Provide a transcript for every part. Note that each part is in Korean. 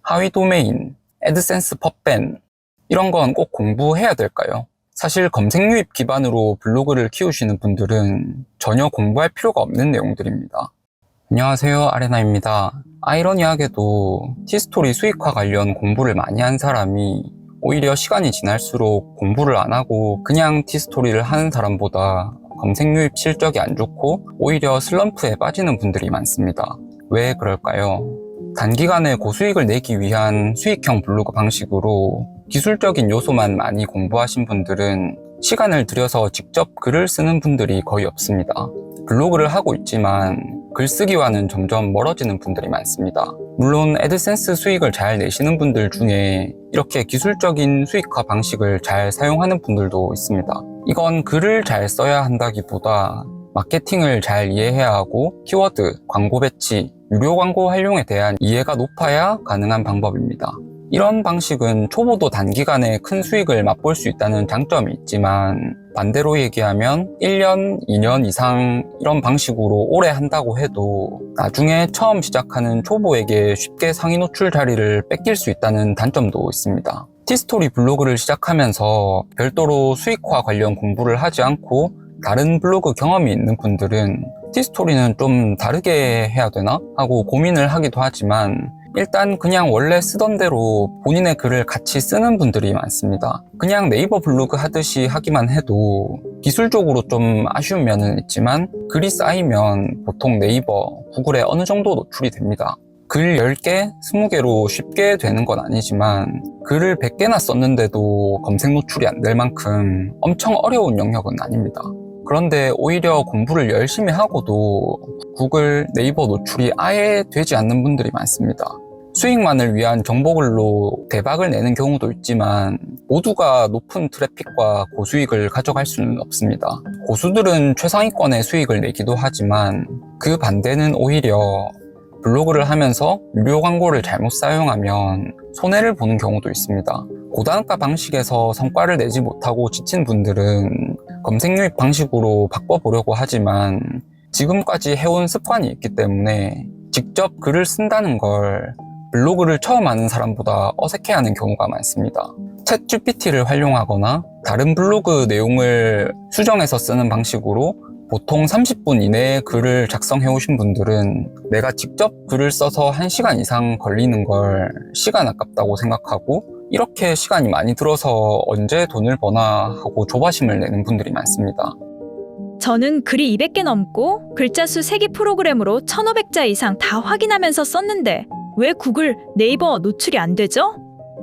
하위 도메인, 애드센스 펍밴 이런 건 꼭 공부해야 될까요? 사실 검색 유입 기반으로 블로그를 키우시는 분들은 전혀 공부할 필요가 없는 내용들입니다. 안녕하세요, 아레나입니다. 아이러니하게도 티스토리 수익화 관련 공부를 많이 한 사람이 오히려 시간이 지날수록 공부를 안 하고 그냥 티스토리를 하는 사람보다 검색 유입 실적이 안 좋고 오히려 슬럼프에 빠지는 분들이 많습니다. 왜 그럴까요? 단기간에 고수익을 내기 위한 수익형 블로그 방식으로 기술적인 요소만 많이 공부하신 분들은 시간을 들여서 직접 글을 쓰는 분들이 거의 없습니다. 블로그를 하고 있지만 글쓰기와는 점점 멀어지는 분들이 많습니다. 물론 애드센스 수익을 잘 내시는 분들 중에 이렇게 기술적인 수익화 방식을 잘 사용하는 분들도 있습니다. 이건 글을 잘 써야 한다기보다 마케팅을 잘 이해해야 하고 키워드, 광고 배치, 유료 광고 활용에 대한 이해가 높아야 가능한 방법입니다. 이런 방식은 초보도 단기간에 큰 수익을 맛볼 수 있다는 장점이 있지만 반대로 얘기하면 1년, 2년 이상 이런 방식으로 오래 한다고 해도 나중에 처음 시작하는 초보에게 쉽게 상위 노출 자리를 뺏길 수 있다는 단점도 있습니다. 티스토리 블로그를 시작하면서 별도로 수익화 관련 공부를 하지 않고 다른 블로그 경험이 있는 분들은 티스토리는 좀 다르게 해야 되나? 하고 고민을 하기도 하지만 일단 그냥 원래 쓰던 대로 본인의 글을 같이 쓰는 분들이 많습니다. 그냥 네이버 블로그 하듯이 하기만 해도 기술적으로 좀 아쉬운 면은 있지만 글이 쌓이면 보통 네이버, 구글에 어느 정도 노출이 됩니다. 글 10개, 20개로 쉽게 되는 건 아니지만 글을 100개나 썼는데도 검색 노출이 안 될 만큼 엄청 어려운 영역은 아닙니다. 그런데 오히려 공부를 열심히 하고도 구글, 네이버 노출이 아예 되지 않는 분들이 많습니다. 수익만을 위한 정보글로 대박을 내는 경우도 있지만 모두가 높은 트래픽과 고수익을 가져갈 수는 없습니다. 고수들은 최상위권의 수익을 내기도 하지만 그 반대는 오히려 블로그를 하면서 유료 광고를 잘못 사용하면 손해를 보는 경우도 있습니다. 고단가 방식에서 성과를 내지 못하고 지친 분들은 검색 유입 방식으로 바꿔보려고 하지만 지금까지 해온 습관이 있기 때문에 직접 글을 쓴다는 걸 블로그를 처음 하는 사람보다 어색해하는 경우가 많습니다. 챗 GPT를 활용하거나 다른 블로그 내용을 수정해서 쓰는 방식으로 보통 30분 이내에 글을 작성해 오신 분들은 내가 직접 글을 써서 1시간 이상 걸리는 걸 시간 아깝다고 생각하고 이렇게 시간이 많이 들어서 언제 돈을 버나 하고 조바심을 내는 분들이 많습니다. 저는 글이 200개 넘고 글자 수 3개 프로그램으로 1500자 이상 다 확인하면서 썼는데 왜 구글, 네이버 노출이 안 되죠?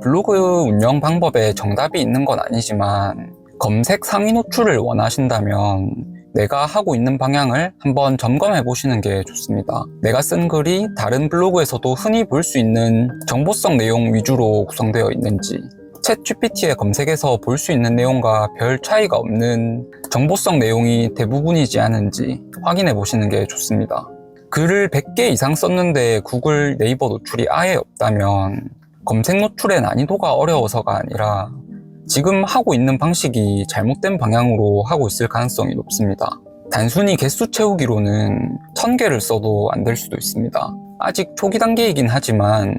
블로그 운영 방법에 정답이 있는 건 아니지만 검색 상위 노출을 원하신다면 내가 하고 있는 방향을 한번 점검해 보시는 게 좋습니다. 내가 쓴 글이 다른 블로그에서도 흔히 볼 수 있는 정보성 내용 위주로 구성되어 있는지, 챗 GPT의 검색에서 볼 수 있는 내용과 별 차이가 없는 정보성 내용이 대부분이지 않은지 확인해 보시는 게 좋습니다. 글을 100개 이상 썼는데 구글, 네이버 노출이 아예 없다면 검색 노출의 난이도가 어려워서가 아니라 지금 하고 있는 방식이 잘못된 방향으로 하고 있을 가능성이 높습니다. 단순히 개수 채우기로는 1000개를 써도 안 될 수도 있습니다. 아직 초기 단계이긴 하지만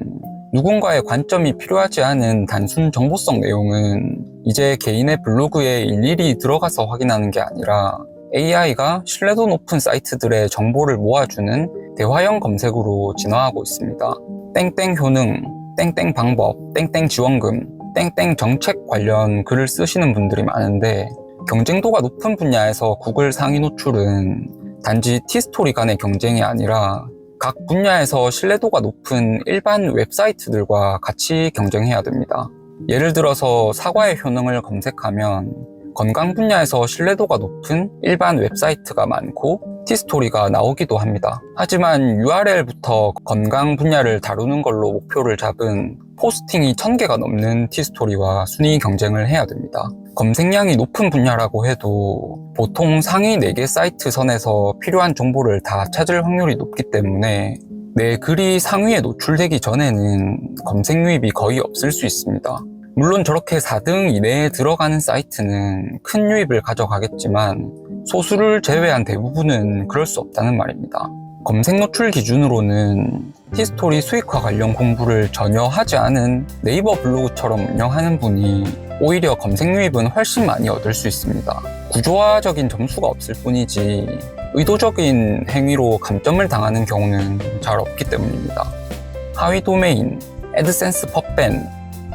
누군가의 관점이 필요하지 않은 단순 정보성 내용은 이제 개인의 블로그에 일일이 들어가서 확인하는 게 아니라 AI가 신뢰도 높은 사이트들의 정보를 모아주는 대화형 검색으로 진화하고 있습니다. 땡땡 효능, 땡땡 방법, 땡땡 지원금, 땡땡 정책 관련 글을 쓰시는 분들이 많은데 경쟁도가 높은 분야에서 구글 상위 노출은 단지 티스토리 간의 경쟁이 아니라 각 분야에서 신뢰도가 높은 일반 웹사이트들과 같이 경쟁해야 됩니다. 예를 들어서 사과의 효능을 검색하면 건강 분야에서 신뢰도가 높은 일반 웹사이트가 많고 티스토리가 나오기도 합니다. 하지만 URL부터 건강 분야를 다루는 걸로 목표를 잡은 포스팅이 1000개가 넘는 티스토리와 순위 경쟁을 해야 됩니다. 검색량이 높은 분야라고 해도 보통 상위 4개 사이트 선에서 필요한 정보를 다 찾을 확률이 높기 때문에 내 글이 상위에 노출되기 전에는 검색 유입이 거의 없을 수 있습니다. 물론 저렇게 4등 이내에 들어가는 사이트는 큰 유입을 가져가겠지만 소수를 제외한 대부분은 그럴 수 없다는 말입니다. 검색 노출 기준으로는 히스토리 수익화 관련 공부를 전혀 하지 않은 네이버 블로그처럼 운영하는 분이 오히려 검색 유입은 훨씬 많이 얻을 수 있습니다. 구조화적인 점수가 없을 뿐이지 의도적인 행위로 감점을 당하는 경우는 잘 없기 때문입니다. 하위 도메인, 애드센스 펍밴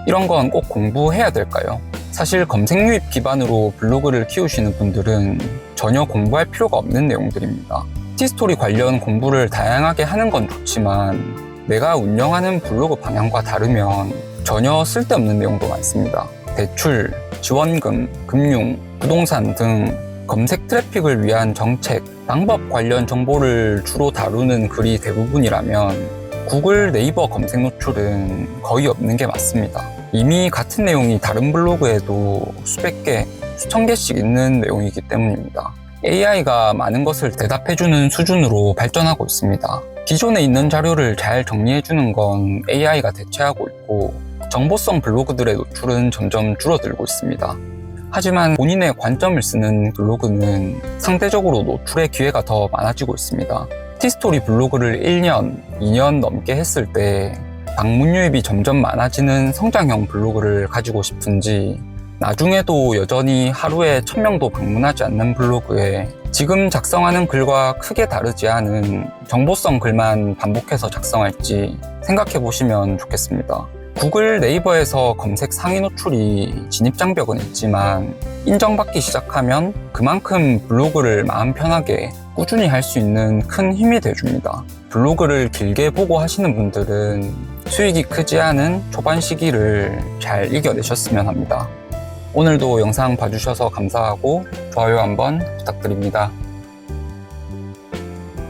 이런 건 꼭 공부해야 될까요? 사실 검색 유입 기반으로 블로그를 키우시는 분들은 전혀 공부할 필요가 없는 내용들입니다. 히스토리 관련 공부를 다양하게 하는 건 좋지만 내가 운영하는 블로그 방향과 다르면 전혀 쓸데없는 내용도 많습니다. 대출, 지원금, 금융, 부동산 등 검색 트래픽을 위한 정책, 방법 관련 정보를 주로 다루는 글이 대부분이라면 구글, 네이버 검색 노출은 거의 없는 게 맞습니다. 이미 같은 내용이 다른 블로그에도 수백 개, 수천 개씩 있는 내용이기 때문입니다. AI가 많은 것을 대답해주는 수준으로 발전하고 있습니다. 기존에 있는 자료를 잘 정리해주는 건 AI가 대체하고 있고 정보성 블로그들의 노출은 점점 줄어들고 있습니다. 하지만 본인의 관점을 쓰는 블로그는 상대적으로 노출의 기회가 더 많아지고 있습니다. 티스토리 블로그를 1년, 2년 넘게 했을 때 방문 유입이 점점 많아지는 성장형 블로그를 가지고 싶은지 나중에도 여전히 하루에 1000명도 방문하지 않는 블로그에 지금 작성하는 글과 크게 다르지 않은 정보성 글만 반복해서 작성할지 생각해 보시면 좋겠습니다. 구글, 네이버에서 검색 상위 노출이 진입장벽은 있지만 인정받기 시작하면 그만큼 블로그를 마음 편하게 꾸준히 할 수 있는 큰 힘이 돼줍니다. 블로그를 길게 보고 하시는 분들은 수익이 크지 않은 초반 시기를 잘 이겨내셨으면 합니다. 오늘도 영상 봐주셔서 감사하고 좋아요 한번 부탁드립니다.